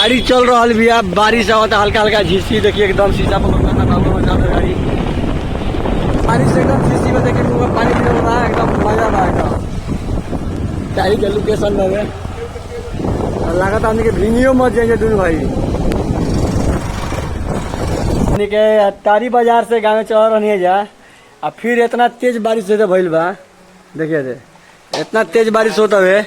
गाड़ी चल रहा भी है, बारिश आवता हल्का हल्का झीसी, देखिए एकदम शीशा पर गाड़ी बारिश एकदम झीसी में देखिए मुँह में पानी गिर रहा है, एकदम मजा आ रहा है। चाही के लोकेशन में लागत हमने के भींगियो मत जाएंगे दूर भाई। के तारी बाजार से गाँव चल रही जा, और फिर इतना तेज बारिश होता भइल बा, देखिए थे इतना तेज बारिश होता है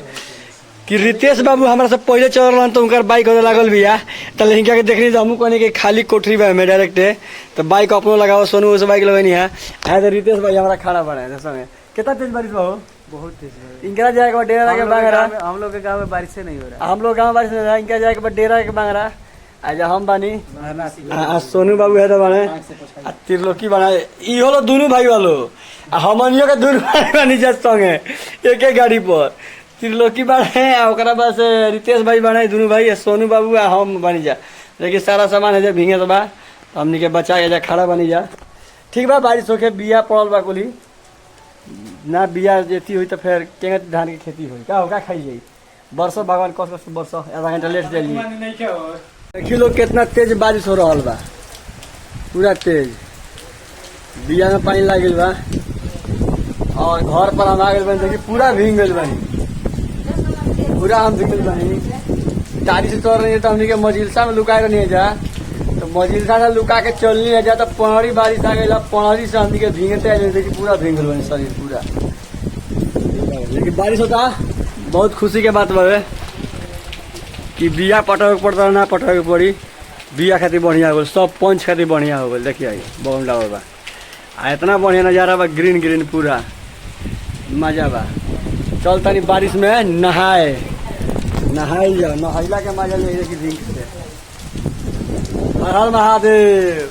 कि रितेश बाबू हमारा से पहले चल रहा तो उनका बाइक होने लागल भी है, तो लड़का के देखनी तो हमू कहने कि खाली कोठरी बा में डायरेक्ट है, तो बाइक अपनो लगाओ, सोनू से बाइक लगनी है। तो रितेश भाई हमारा खड़ा बना है समय। कितना तेज बारिश हो? बहुत तेज। इनका जाएगा डेरा के बांगरा, हम लोग के गाँव में बारिश नहीं हो रहा, हम लोग गाँव बारिश नहीं हो रहा, इनका जाएगा डेरा के बांगरा। आज हम बानी सोनू बाबू है तो बने, त्रिलोकी बना, इहो लो दोनों भाई वालो, हमनियो के दोनों भाई बानी जा संगे एक एक गाड़ी पर। त्रिलोकी बने, ओकरा बाद से रितेश भाई बने, दोनों भाई, सोनू बाबू आ हम बनी जा। लेकिन सारा सामान है जो भींगे तो बा, हमनी के बचा के जा खड़ा बनी जा। ठीक बा, बारिश होके बिया पड़ल बा कुली ना, बिया जेती हुई तो फिर केंगे धान की खेती हुई का होगा खाई जाई। बरसों भगवान कस बरसों, आधा घंटा लेट जाइए। देखिए लोग कितना तेज बारिश हो रहा बा, पूरा तेज, बिया में पानी लग गई बा, और घर पर हम आ गए बनी, देखिए पूरा भींग गई बानी, पूरा हम भींग गई बानी। तारी से चल रही है तो हमने के मजिलसा में लुका नहीं जा, तो मजिलसा से लुका के चलनी है जा, तो पहरी बारिश आ गई, पहरी से हमने के भींगते आ, देखिए पूरा भींग गई बानी शरीर पूरा। लेकिन बारिश होता बहुत खुशी के बात बा कि बिया पटावे पड़ता ना पटावे पड़ी, बिया खातिर बढ़िया हो गल, सब पंच खातिर बढ़िया हो गल। देखिए बौंडा बा, इतना बढ़िया नजारा बा, ग्रीन ग्रीन पूरा मजा बा। चल तनी बारिश में नहाए जा, नहाइला के मजा ले कि दिन से। हर हर महादेव।